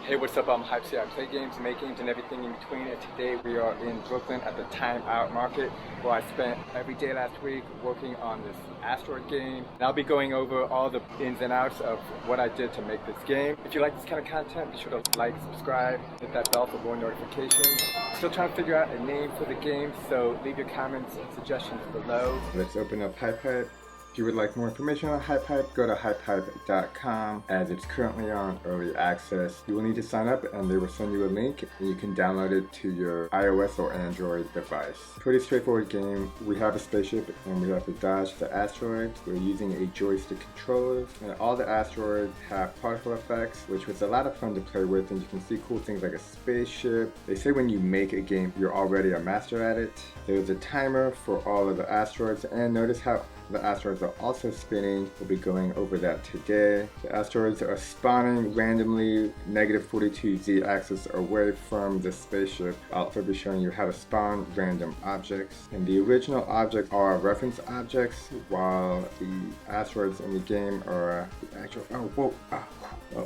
Hey, what's up? I'm HypeHype. I play games, make games, and everything in between. And today we are in Brooklyn at the Time Out Market, where I spent every day last week working on this asteroid game. And I'll be going over all the ins and outs of what I did to make this game. If you like this kind of content, be sure to like, subscribe, hit that bell for more notifications. Still trying to figure out a name for the game, so leave your comments and suggestions below. Let's open up HypeHype. If you would like more information on HypeHype, go to hypehype.com as it's currently on early access. You will need to sign up and they will send you a link and you can download it to your iOS or Android device. Pretty straightforward game. We have a spaceship and we have to dodge the asteroids. We're using a joystick controller and all the asteroids have particle effects, which was a lot of fun to play with, and you can see cool things like a spaceship. They say when you make a game, you're already a master at it. There's a timer for all of the asteroids, and notice how the asteroids are also spinning. We'll be going over that today. The asteroids are spawning randomly -42 z-axis away from the spaceship. I'll also be showing you how to spawn random objects. And the original objects are reference objects, while the asteroids in the game are the actual,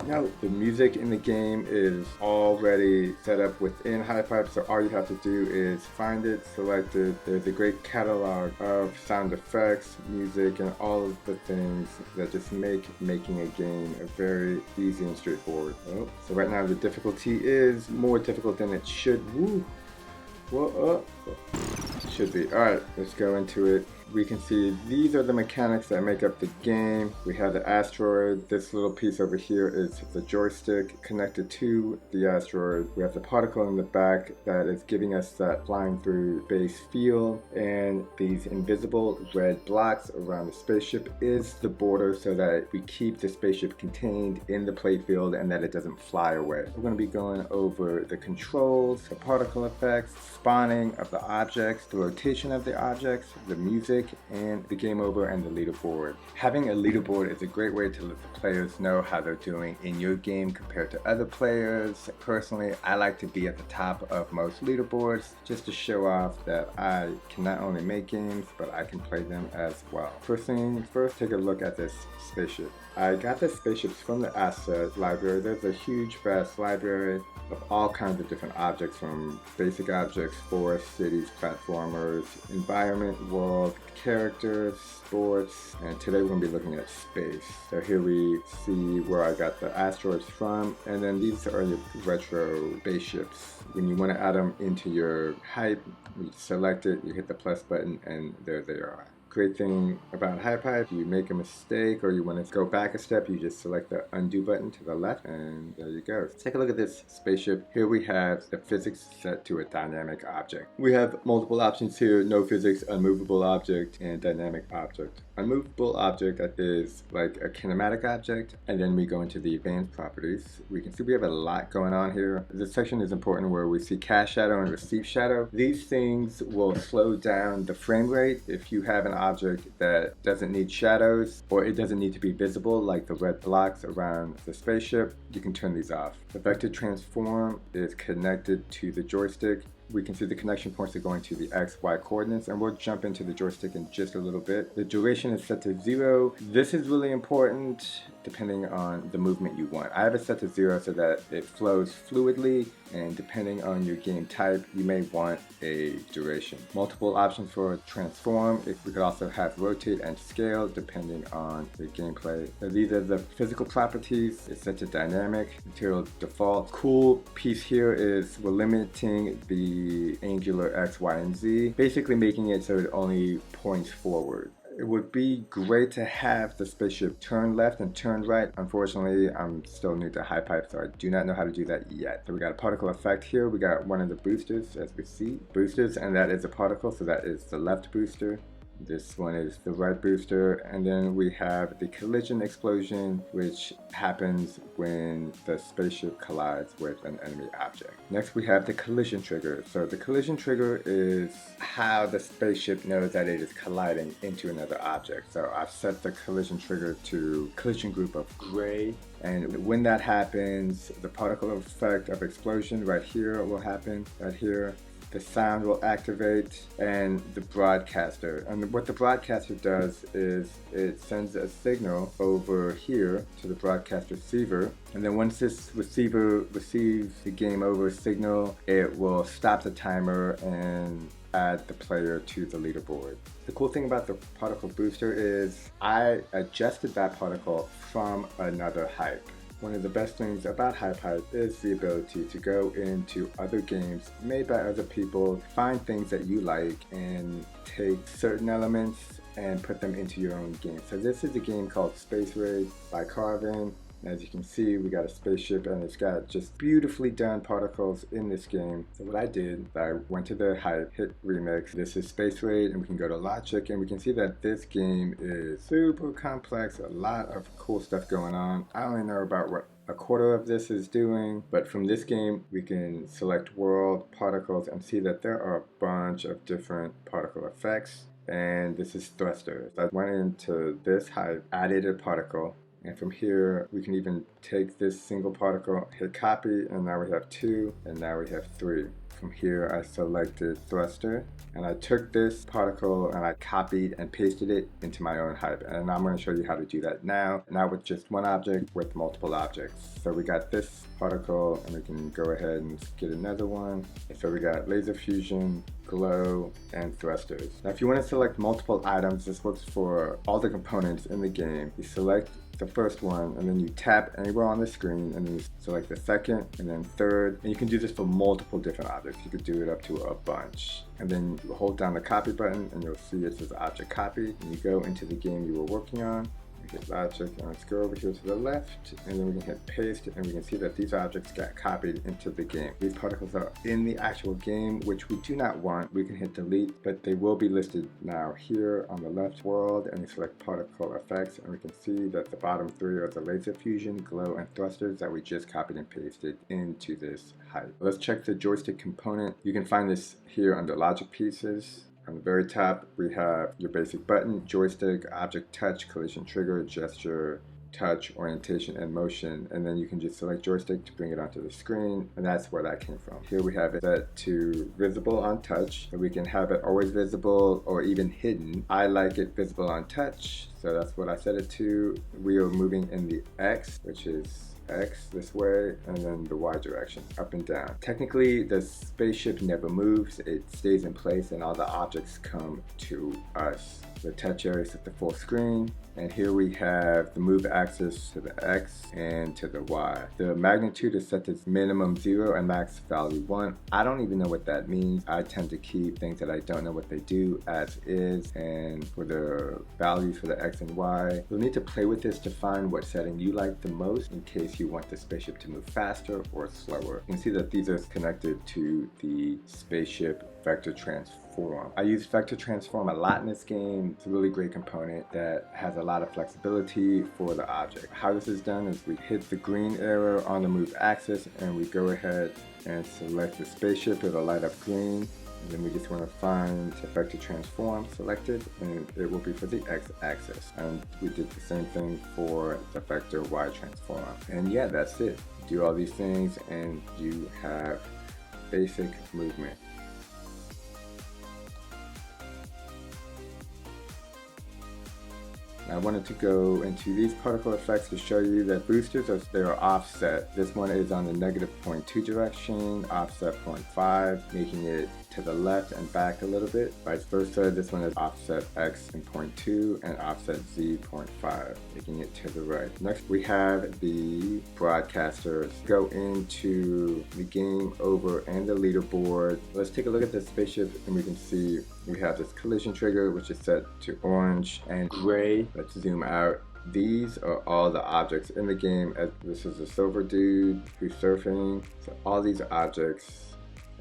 no, the music in the game is already set up within HypeHype, so all you have to do is find it, select it. There's a great catalog of sound effects, music, and all of the things that just make making a game very easy and straightforward. So right now the difficulty is more difficult than it should. Should be. Alright, let's go into it. We can see these are the mechanics that make up the game. We have the asteroid. This little piece over here is the joystick connected to the asteroid. We have the particle in the back that is giving us that flying through space feel, and these invisible red blocks around the spaceship is the border so that we keep the spaceship contained in the playfield and that it doesn't fly away. We're going to be going over the controls, the particle effects, spawning of the objects, the rotation of the objects, the music, and the game over and the leaderboard. Having a leaderboard is a great way to let the players know how they're doing in your game compared to other players. Personally, I like to be at the top of most leaderboards just to show off that I can not only make games, but I can play them as well. First thing first, take a look at this spaceship. I got the spaceships from the asset library. There's a huge, vast library of all kinds of different objects, from basic objects, forests, cities, platformers, environment, world, characters, sports, and today we're going to be looking at space. So here we see where I got the asteroids from, and then these are your retro spaceships. When you want to add them into your hype, you select it, you hit the plus button, and there they are. Great thing about HypeHype, you make a mistake or you want to go back a step, you just select the undo button to the left, and there you go. Take a look at this spaceship. Here we have the physics set to a dynamic object. We have multiple options here: no physics, unmovable object, and dynamic object. Unmovable object is like a kinematic object, and then we go into the advanced properties. We can see we have a lot going on here. This section is important where we see cast shadow and receive shadow. These things will slow down the frame rate if you have an object that doesn't need shadows or it doesn't need to be visible, like the red blocks around the spaceship. You can turn these off. The vector transform is connected to the joystick. We can see the connection points are going to the X, Y coordinates, and we'll jump into the joystick in just a little bit. The duration is set to 0. This is really important depending on the movement you want. I have it set to 0 so that it flows fluidly, and depending on your game type, you may want a duration. Multiple options for transform. We could also have rotate and scale depending on the gameplay. So these are the physical properties. It's set to dynamic, material default. Cool piece here is we're limiting the angular X, Y, and Z, basically making it so it only points forward. It would be great to have the spaceship turn left and turn right. Unfortunately, I'm still new to HypeHype, so I do not know how to do that yet. So we got a particle effect here. We got one of the boosters, as we see. Boosters, and that is a particle, so that is the left booster. This one is the right booster, and then we have the collision explosion, which happens when the spaceship collides with an enemy object. Next we have the collision trigger. So the collision trigger is how the spaceship knows that it is colliding into another object. So I've set the collision trigger to collision group of gray, and when that happens, the particle effect of explosion right here will happen, right here. the sound will activate, and the broadcaster. And what the broadcaster does is it sends a signal over here to the broadcast receiver, and then once this receiver receives the game over signal, it will stop the timer and add the player to the leaderboard. The cool thing about the particle booster is I adjusted that particle from another hype. One of the best things about HypeHype is the ability to go into other games made by other people, find things that you like, and take certain elements and put them into your own game. So this is a game called Space Raid by Carvin. As you can see, we got a spaceship and it's got just beautifully done particles in this game. So what I did, I went to the hype, hit remix. This is Space Raid, and we can go to logic, and we can see that this game is super complex, a lot of cool stuff going on. I only know about what a quarter of this is doing, but from this game we can select world, particles, and see that there are a bunch of different particle effects. And this is thrusters. I went into this hype, added a particle, and from here we can even take this single particle, hit copy, and now we have 2, and now we have 3. From here I selected thruster, and I took this particle and I copied and pasted it into my own hype. And I'm going to show you how to do that now with just one object with multiple objects. So we got this particle, and we can go ahead and get another one. So we got laser fusion, glow, and thrusters. Now if you want to select multiple items, this works for all the components in the game. You select the first one, and then you tap anywhere on the screen, and then you select the second, and then third, and you can do this for multiple different objects. You could do it up to a bunch. And then you hold down the copy button, and you'll see it says object copy, and you go into the game you were working on. Hit object, and let's go over here to the left, and then we can hit paste, and we can see that these objects got copied into the game. These particles are in the actual game, which we do not want. We can hit delete, but they will be listed now here on the left world, and you select particle effects, and we can see that the bottom 3 are the laser fusion, glow, and thrusters that we just copied and pasted into this hype. Let's check the joystick component. You can find this here under logic pieces. On the very top, we have your basic button, joystick, object touch, collision trigger, gesture, touch, orientation, and motion. And then you can just select joystick to bring it onto the screen, and that's where that came from. Here we have it set to visible on touch, and we can have it always visible or even hidden. I like it visible on touch, so that's what I set it to. We are moving in the X, which is X this way, and then the Y direction, up and down. Technically, the spaceship never moves, it stays in place, and all the objects come to us. The touch area is at the full screen, and here we have the move axis to the X and to the Y. The magnitude is set to minimum 0 and max value 1. I don't even know what that means. I tend to keep things that I don't know what they do as is, and for the values for the X and Y, you'll need to play with this to find what setting you like the most in case you want the spaceship to move faster or slower. You can see that these are connected to the spaceship vector transform. I use vector transform a lot in this game. It's a really great component that has a lot of flexibility for the object. How this is done is we hit the green arrow on the move axis, and we go ahead and select the spaceship. It'll light up green. And then we just want to find the vector transform selected, and it will be for the x-axis. And we did the same thing for the vector y transform. And yeah, that's it. Do all these things and you have basic movement. I wanted to go into these particle effects to show you that boosters are offset. This one is on the -0.2 direction, offset 0.5, making it to the left and back a little bit. Vice versa, this one is offset X in 0.2 and offset Z 0.5, making it to the right. Next we have the broadcasters. Go into the game over and the leaderboard. Let's take a look at the spaceship, and we can see we have this collision trigger, which is set to orange and gray. Let's zoom out. These are all the objects in the game. This is a silver dude who's surfing. So all these objects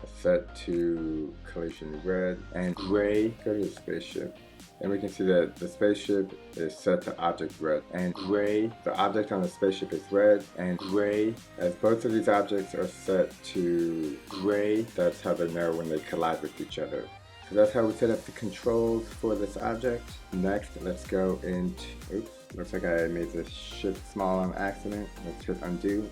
are set to collision red and gray. Go to the spaceship, and we can see that the spaceship is set to object red and gray. The object on the spaceship is red and gray. As both of these objects are set to gray, that's how they know when they collide with each other. So that's how we set up the controls for this object. Next, let's go into, oops, looks like I made this ship small on accident. Let's hit undo,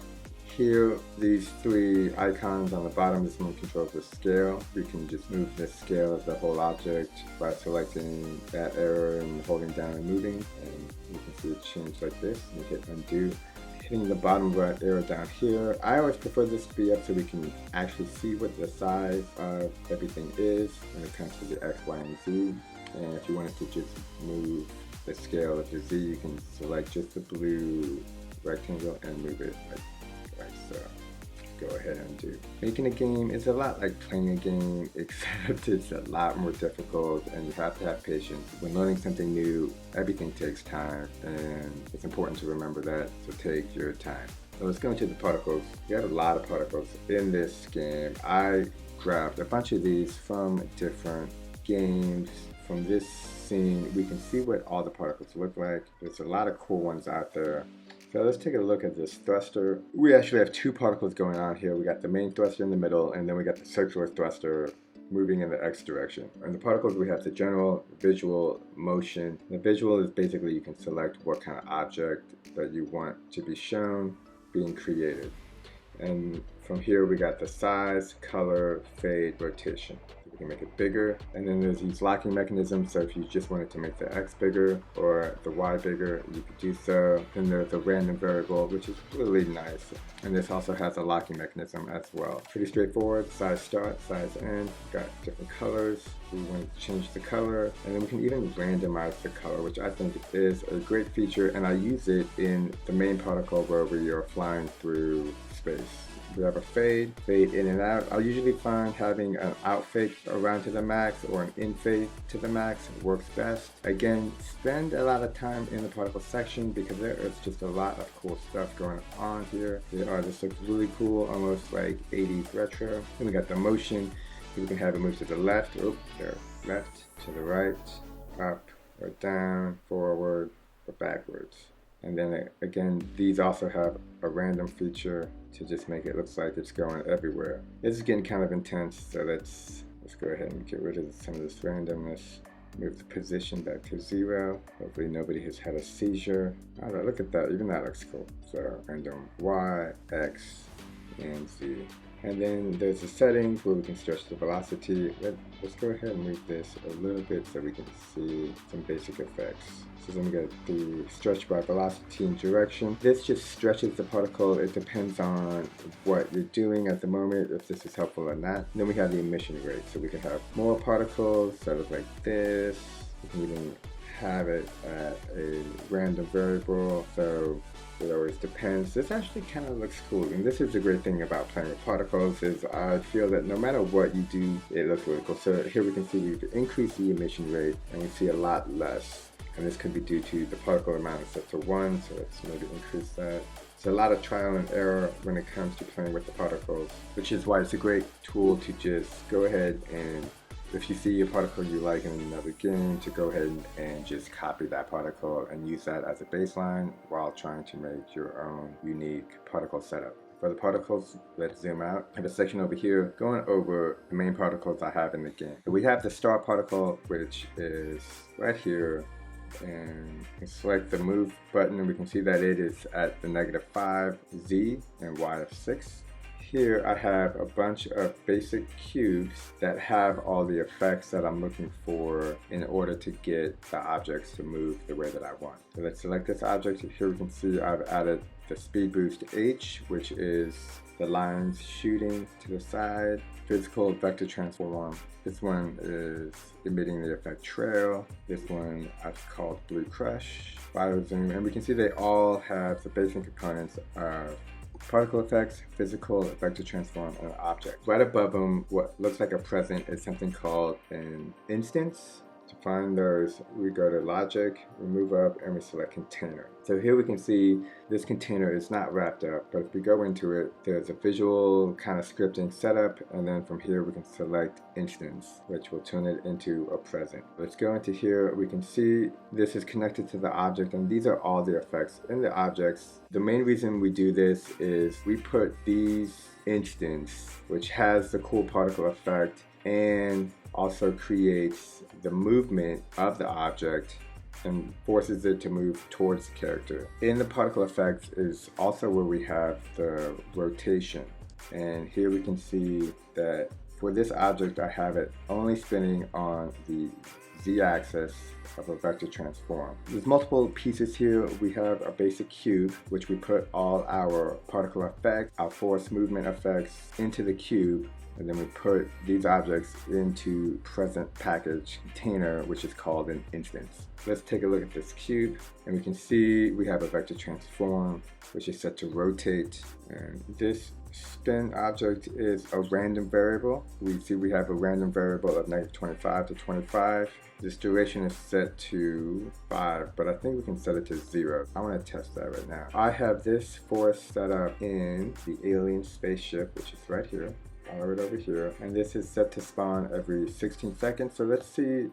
Here, these three icons on the bottom, this one controls the scale. We can just move the scale of the whole object by selecting that arrow and holding down and moving. And you can see it change like this. You hit undo. Hitting the bottom right arrow down here. I always prefer this to be up so we can actually see what the size of everything is when it comes to the X, Y, and Z. And if you wanted to just move the scale of the Z, you can select just the blue rectangle and move it like so. Go ahead and do. Making a game is a lot like playing a game, except it's a lot more difficult and you have to have patience. When learning something new, everything takes time and it's important to remember that, so take your time. So let's go into the particles. We have a lot of particles in this game. I grabbed a bunch of these from different games. From this scene, we can see what all the particles look like. There's a lot of cool ones out there. So let's take a look at this thruster. We actually have two particles going on here. We got the main thruster in the middle, and then we got the circular thruster moving in the X direction. And the particles, we have the general, visual, motion. The visual is basically you can select what kind of object that you want to be shown being created. And from here we got the size, color, fade, rotation. You can make it bigger, and then there's these locking mechanisms, so if you just wanted to make the X bigger or the Y bigger, you could do so. Then there's a random variable, which is really nice, and this also has a locking mechanism as well. Pretty straightforward. Size start, size end. Got different colors. We want to change the color, and then we can even randomize the color, which I think is a great feature, and I use it in the main particle where we are flying through space. We have a fade in and out. I'll usually find having an out fade around to the max or an in fade to the max works best. Again, spend a lot of time in the particle section because there is just a lot of cool stuff going on here. This looks really cool, almost like 80s retro. Then we got the motion. We can have it move to the left, left, to the right, up or down, forward or backwards. And then again, these also have a random feature to just make it look like it's going everywhere. This is getting kind of intense, so let's go ahead and get rid of some of this randomness. Move the position back to 0. Hopefully nobody has had a seizure. Alright, look at that, even that looks cool. So random Y, X, and Z. And then there's the settings where we can stretch the velocity. Let's go ahead and move this a little bit so we can see some basic effects. So then we got the stretch by velocity and direction. This just stretches the particle. It depends on what you're doing at the moment, if this is helpful or not. And then we have the emission rate. So we can have more particles that look like this. We can even have it at a random variable. So it always depends. This actually kind of looks cool, and this is the great thing about playing with particles is I feel that no matter what you do, it looks really cool. So here we can see we've increased the emission rate and we see a lot less, and this could be due to the particle amount is set to 1, so let's maybe increase that. It's a lot of trial and error when it comes to playing with the particles, which is why it's a great tool to just go ahead and if you see a particle you like in another game, to go ahead and just copy that particle and use that as a baseline while trying to make your own unique particle setup. For the particles, let's zoom out. I have a section over here going over the main particles I have in the game. So we have the star particle, which is right here, and select the move button, and we can see that it is at the -5 Z and Y of 6. Here I have a bunch of basic cubes that have all the effects that I'm looking for in order to get the objects to move the way that I want. So let's select this object. Here we can see I've added the speed boost H, which is the lines shooting to the side. Physical vector transform. This one is emitting the effect trail. This one I've called blue crush. Bio zoom, and we can see they all have the basic components of particle effects, physical, vector transform, and object. Right above them, what looks like a present is something called an instance. To find those, we go to logic, we move up, and we select container. So here we can see this container is not wrapped up, but if we go into it, there's a visual kind of scripting setup, and then from here we can select instance, which will turn it into a present. Let's go into here. We can see this is connected to the object, and these are all the effects in the objects. The main reason we do this is we put these instance, which has the cool particle effect and also creates the movement of the object and forces it to move towards the character. In the particle effects is also where we have the rotation. And here we can see that for this object, I have it only spinning on the z-axis of a vector transform. There's multiple pieces here. We have a basic cube, which we put all our particle effects, our force movement effects into the cube, and then we put these objects into present package container, which is called an instance. Let's take a look at this cube, and we can see we have a vector transform, which is set to rotate, and this spin object is a random variable. We see we have a random variable of -25 to 25. This duration is set to 5, but I think we can set it to 0. I want to test that right now. I have this force set up in the alien spaceship, which is right here. Follow it over here, and this is set to spawn every 16 seconds. So let's see,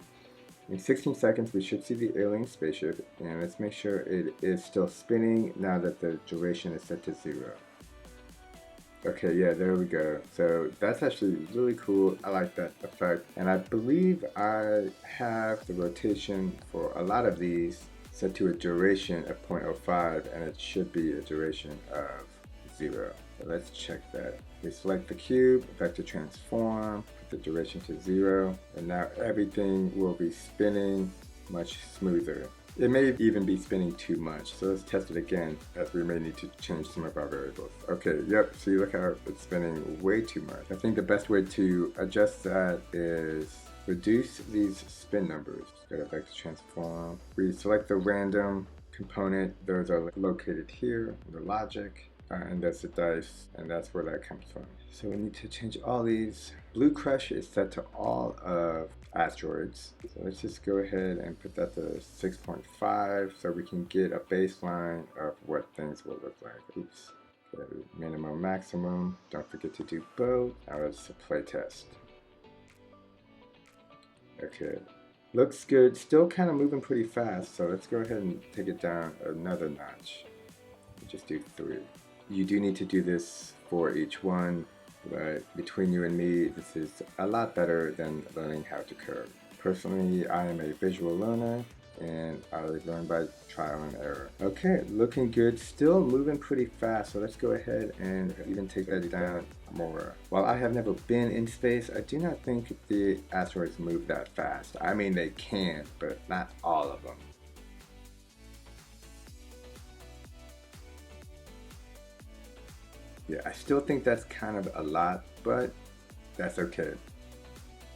in 16 seconds we should see the alien spaceship, and let's make sure it is still spinning now that the duration is set to 0. Okay, yeah, there we go. So that's actually really cool. I like that effect. And I believe I have the rotation for a lot of these set to a duration of 0.05, and it should be a duration of 0. So let's check that. We select the cube, vector transform, put the duration to 0, and now everything will be spinning much smoother. It may even be spinning too much, so let's test it again, as we may need to change some of our variables. Okay, yep, see, look how it's spinning way too much. I think the best way to adjust that is reduce these spin numbers. Go to vector transform. We select the random component. Those are located here, the logic, and that's the dice, and that's where that comes from. So we need to change all these. Blue Crush is set to all of asteroids. So let's just go ahead and put that to 6.5 so we can get a baseline of what things will look like. Oops. Okay, minimum, maximum. Don't forget to do both. Now it's a play test. Okay. Looks good. Still kind of moving pretty fast, so let's go ahead and take it down another notch. Just do 3. You do need to do this for each one, but between you and me, this is a lot better than learning how to code. Personally, I am a visual learner, and I learn by trial and error. Okay, looking good, still moving pretty fast, so let's go ahead and even take that down more. While I have never been in space, I do not think the asteroids move that fast. I mean, they can, but not all of them. Yeah, I still think that's kind of a lot, but that's okay.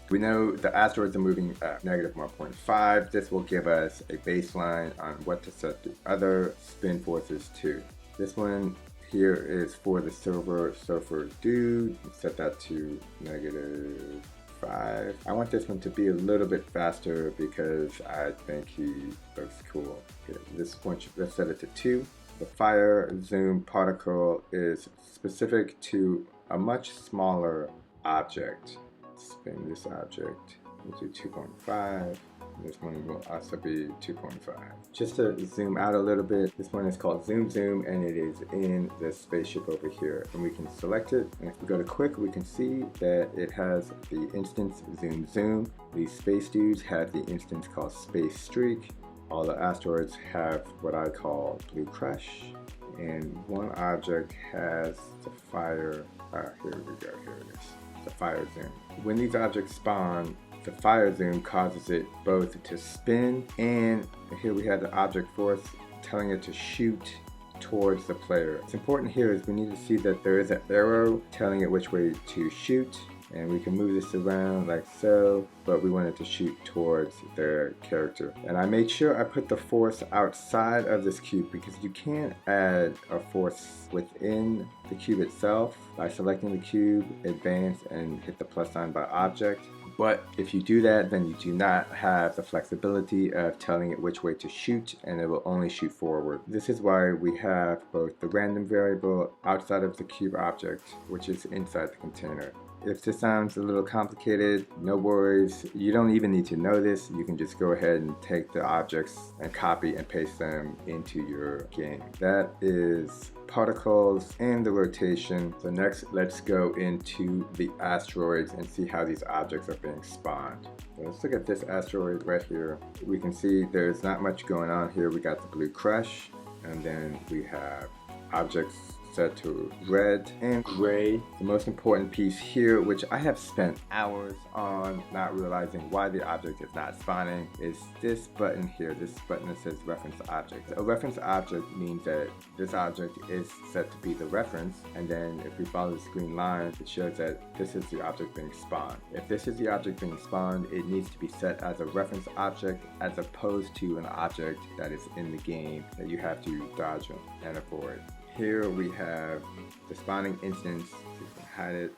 We know the asteroids are moving at -1.5. This will give us a baseline on what to set the other spin forces to. This one here is for the silver surfer dude. Set that to -5. I want this one to be a little bit faster because I think he looks cool. Okay, this one, let's set it to 2. The fire zoom particle is specific to a much smaller object. Spin this object. We'll do 2.5. This one will also be 2.5. Just to zoom out a little bit, this one is called Zoom Zoom, and it is in the spaceship over here. And we can select it, and if we go to quick, we can see that it has the instance Zoom Zoom. These space dudes have the instance called Space Streak. All the asteroids have what I call Blue Crush, and one object has the fire, here we go, here it is, the fire zoom. When these objects spawn, the fire zoom causes it both to spin, and here we have the object force telling it to shoot towards the player. What's important here is we need to see that there is an arrow telling it which way to shoot, and we can move this around like so, but we want it to shoot towards their character. And I made sure I put the force outside of this cube because you can't add a force within the cube itself by selecting the cube, advance, and hit the plus sign by object. But if you do that, then you do not have the flexibility of telling it which way to shoot, and it will only shoot forward. This is why we have both the random variable outside of the cube object, which is inside the container. If this sounds a little complicated, no worries. You don't even need to know this. You can just go ahead and take the objects and copy and paste them into your game. That is particles and the rotation. So next, let's go into the asteroids and see how these objects are being spawned. So let's look at this asteroid right here. We can see there's not much going on here. We got the blue crush, and then we have objects set to red and gray. The most important piece here, which I have spent hours on not realizing why the object is not spawning, is this button here, this button that says reference object. A reference object means that this object is set to be the reference, and then if we follow this green line, it shows that this is the object being spawned. If this is the object being spawned, it needs to be set as a reference object as opposed to an object that is in the game that you have to dodge and avoid. Here we have the spawning instance. So you can hide it.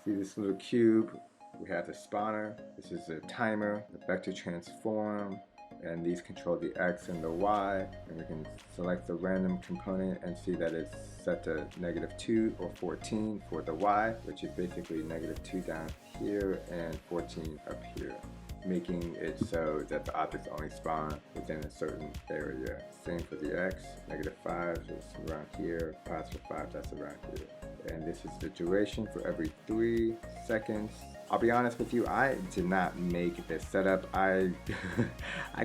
See this little cube? We have the spawner. This is the timer, the vector transform, and these control the X and the Y. And we can select the random component and see that it's set to -2 or 14 for the Y, which is basically -2 down here and 14 up here, making it so that the objects only spawn within a certain area. Same for the X, -5 is around here, +5, that's around here. And this is the duration for every 3 seconds. I'll be honest with you, I did not make this setup. I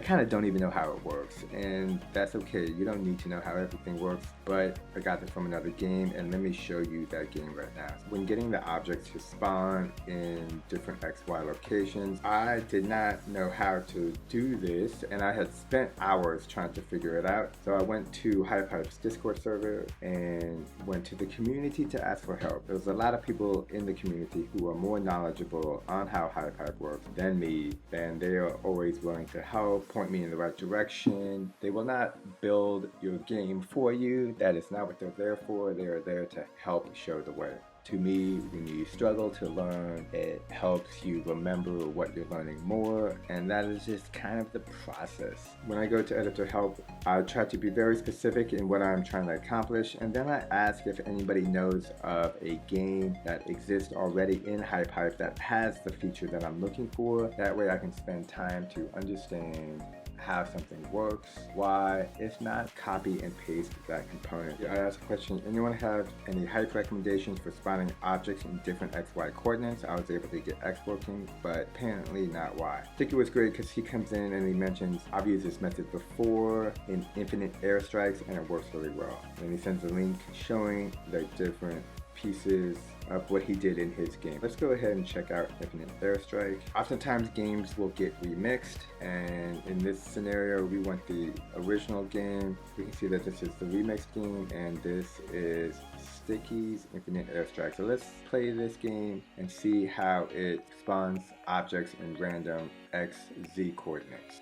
kind of don't even know how it works, and that's okay. You don't need to know how everything works, but I got this from another game, and let me show you that game right now. When getting the objects to spawn in different XY locations, I did not know how to do this, and I had spent hours trying to figure it out. So I went to HypeHype's Discord server and went to the community to ask for help. There was a lot of people in the community who are more knowledgeable on how HypeHype works than me, and they are always willing to help, point me in the right direction. They will not build your game for you. That is not what they're there for. They are there to help show the way. To me, when you struggle to learn, it helps you remember what you're learning more, and that is just kind of the process. When I go to editor help, I try to be very specific in what I'm trying to accomplish, and then I ask if anybody knows of a game that exists already in HypeHype that has the feature that I'm looking for. That way I can spend time to understand how something works, why. If not, copy and paste that component. I asked a question, anyone have any hype recommendations for spawning objects in different XY coordinates? I was able to get X working, but apparently not Y. I think it was great because he comes in and he mentions, I've used this method before in infinite airstrikes and it works really well. And he sends a link showing the different pieces of what he did in his game. Let's go ahead and check out Infinite Airstrike. Oftentimes games will get remixed, and in this scenario we want the original game. We can see that this is the remix game and this is Sticky's Infinite Airstrike. So let's play this game and see how it spawns objects in random XZ coordinates.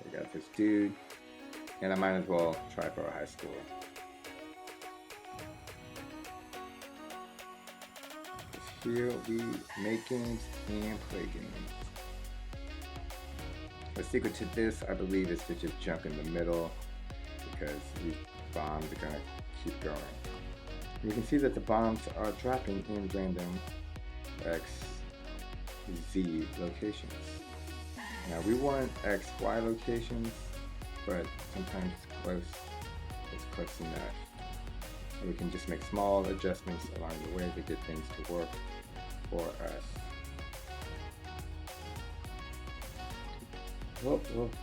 We got this dude, and I might as well try for a high score. Here we make games and play games. The secret to this, I believe, is to just jump in the middle because these bombs are going to keep going. You can see that the bombs are dropping in random XZ locations. Now we want XY locations, but sometimes it's close enough. And we can just make small adjustments along the way to get things to work for us. Whoop, whoop.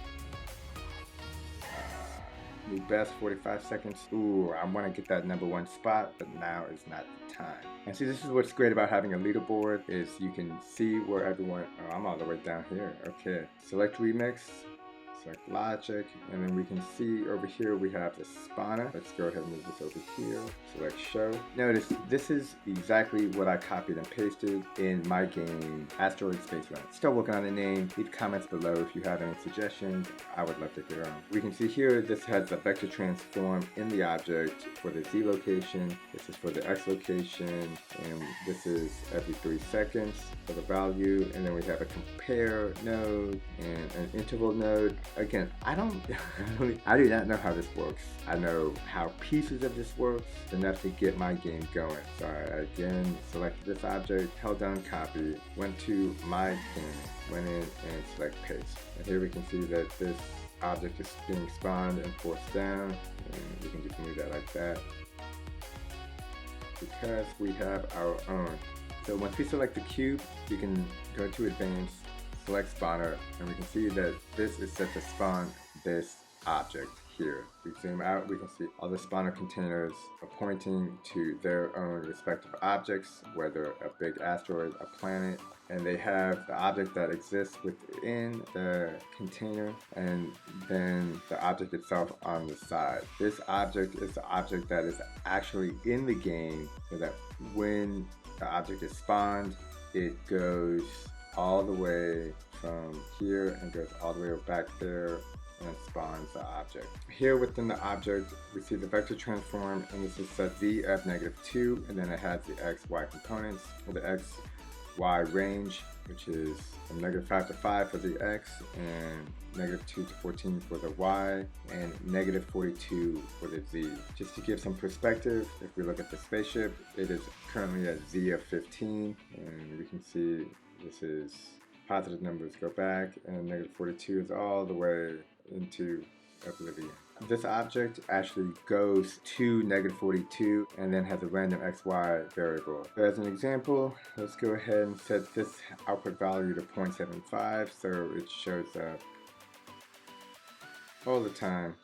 New best 45 seconds. Ooh, I want to get that #1 spot, but now is not the time. And see, this is what's great about having a leaderboard is you can see where everyone. Oh, I'm all the way down here. Okay, select remix. Select logic, and then we can see over here we have the spawner. Let's go ahead and move this over here. Select show. Notice this is exactly what I copied and pasted in my game, Asteroid Space Run. Still working on the name. Leave comments below if you have any suggestions. I would love to hear them. We can see here this has a vector transform in the object for the Z location. This is for the X location, and this is every 3 seconds for the value. And then we have a compare node and an interval node. again, I do not know how this works. I know how pieces of this works enough to get my game going. So I again selected this object, held down copy, went to my game, went in and select paste. And here we can see that this object is being spawned and forced down, and we can just move that like that because we have our own. So once we select the cube, we can go to advanced, select spawner, and we can see that this is set to spawn this object here. We zoom out, we can see all the spawner containers are pointing to their own respective objects, whether a big asteroid, a planet, and they have the object that exists within the container and then the object itself on the side. This object is the object that is actually in the game, so that when the object is spawned, it goes all the way from here and goes all the way back there and spawns the object. Here within the object, we see the vector transform, and this is set z of -2, and then it has the x, y components, or the x, y range, which is from -5 to 5 for the x, and -2 to 14 for the y, and -42 for the z. Just to give some perspective, if we look at the spaceship, it is currently at z of 15, and we can see this is positive numbers go back, and -42 is all the way into oblivion. This object actually goes to -42 and then has a random xy variable. So as an example, let's go ahead and set this output value to 0.75 so it shows up all the time.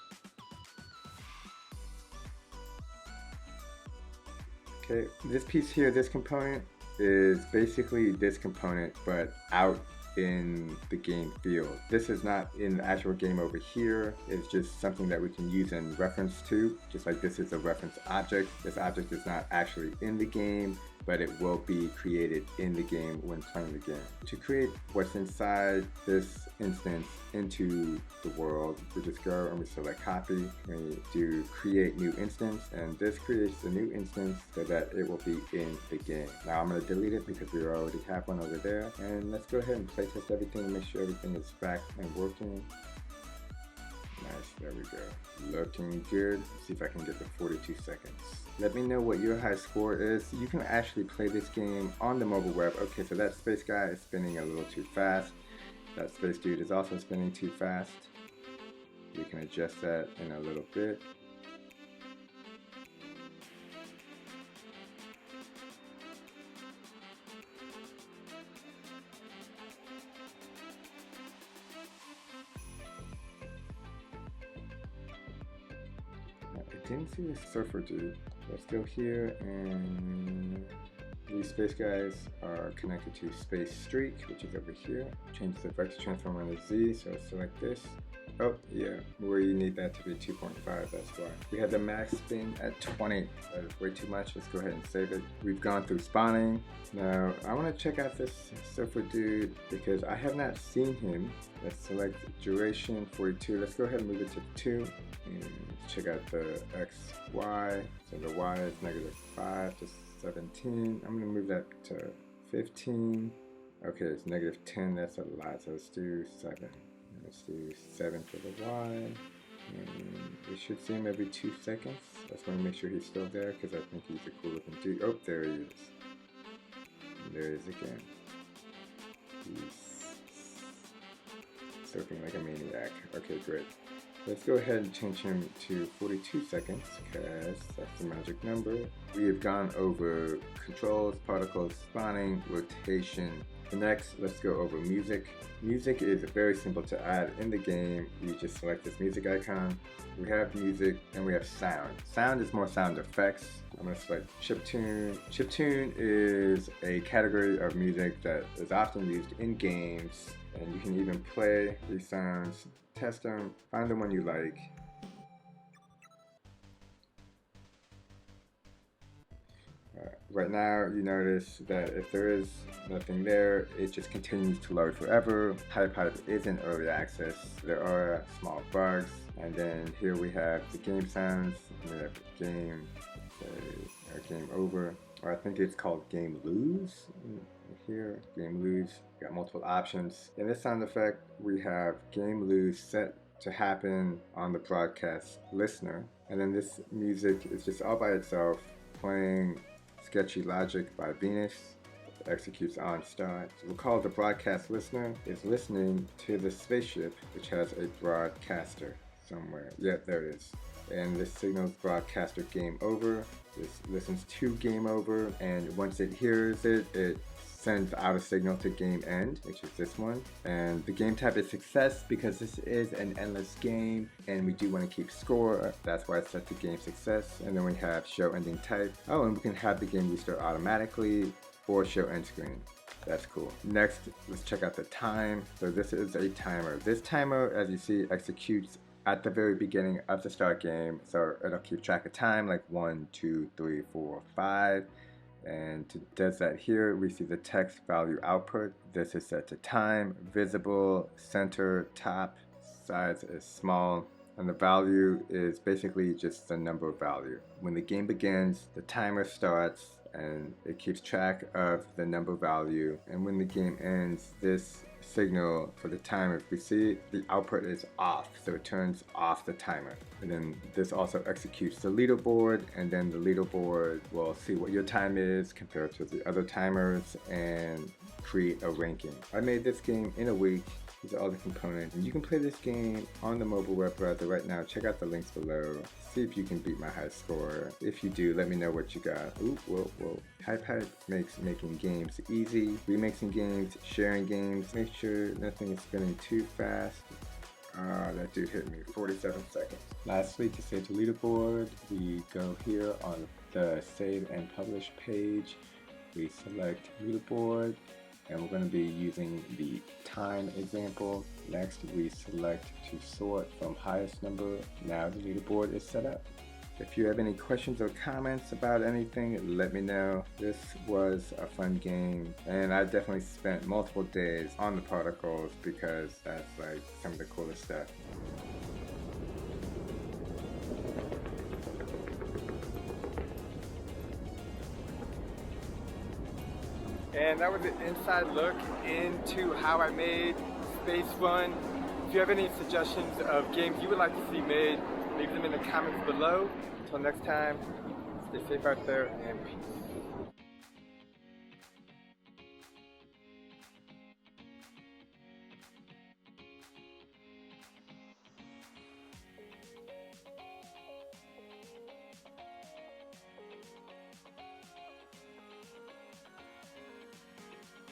Okay, this piece here, this component, is basically this component but out in the game field. This is not in the actual game over here. It's just something that we can use in reference to, just like this is a reference object. This object is not actually in the game, but it will be created in the game when playing the game. To create what's inside this instance into the world, we just go and we select copy, and we do create new instance, and this creates a new instance so that it will be in the game. Now I'm going to delete it because we already have one over there, and let's go ahead and play test everything and make sure everything is back and working. Nice, there we go. Looking good. Let's see if I can get to 42 seconds. Let me know what your high score is. You can actually play this game on the mobile web. Okay, so that space guy is spinning a little too fast. That space dude is also spinning too fast. We can adjust that in a little bit. I didn't see a surfer dude. Let's go here, and these space guys are connected to space streak, which is over here. Change the vector transform on the Z, so select this. Oh yeah, where you need that to be 2.5, that's why. We have the max spin at 20. That is way too much. Let's go ahead and save it. We've gone through spawning. Now I want to check out this surfer dude because I have not seen him. Let's select duration 42. Let's go ahead and move it to 2. And check out the X, Y. So the Y is -5 to 17. I'm gonna move that to 15. Okay, it's -10. That's a lot. So let's do 7. Let's do 7 for the Y. And we should see him every 2 seconds. I just want to make sure he's still there because I think he's a cool looking dude. Oh, there he is. And there he is again. He's surfing like a maniac. Okay, great. Let's go ahead and change him to 42 seconds because that's the magic number. We have gone over controls, particles, spawning, rotation. Next, let's go over music. Music is very simple to add in the game. You just select this music icon. We have music and we have sound. Sound is more sound effects. I'm going to select chiptune. Chiptune is a category of music that is often used in games, and you can even play these sounds, test them, find the one you like. Right now, you notice that if there is nothing there, it just continues to load forever. HypeHype is in early access. There are small bugs. And then here we have the game sounds. We have game, game over. Or I think it's called game lose here, game lose, got multiple options. In this sound effect, we have game lose set to happen on the broadcast listener. And then this music is just all by itself, playing Sketchy Logic by Venus. It executes on start. So recall the broadcast listener is listening to the spaceship, which has a broadcaster somewhere. Yeah, there it is. And this signals broadcaster game over. This listens to game over, and once it hears it, it sends out a signal to game end, which is this one. And the game type is success because this is an endless game and we do want to keep score. That's why it's set to game success. And then we have show ending type. Oh, and we can have the game restart automatically or show end screen. That's cool. Next, let's check out the time. So this is a timer. This timer, as you see, executes at the very beginning of the start game, so it'll keep track of time, like 1, 2, 3, 4, 5, and it does that here. We see the text value output. This is set to time, visible, center, top, size is small, and the value is basically just the number value. When the game begins, the timer starts and it keeps track of the number value, and when the game ends, this signal for the timer, if we see the output is off, so it turns off the timer. And then this also executes the leaderboard, and then the leaderboard will see what your time is compared to the other timers and create a ranking. I made this game in a week. These are all the components, and you can play this game on the mobile web browser right now. Check out the links below. See if you can beat my high score. If you do, let me know what you got. Ooh, whoa. HypeHype makes making games easy, remixing games, sharing games. Make sure nothing is spinning too fast. That dude hit me, 47 seconds. Lastly, to save the leaderboard, we go here on the save and publish page. We select leaderboard, and we're going to be using the time example. Next, we select to sort from highest number. Now the leaderboard is set up. If you have any questions or comments about anything, let me know. This was a fun game, and I definitely spent multiple days on the particles because that's like some of the coolest stuff. And that was an inside look into how I made Space Run. If you have any suggestions of games you would like to see made, leave them in the comments below. Until next time, stay safe out there and peace.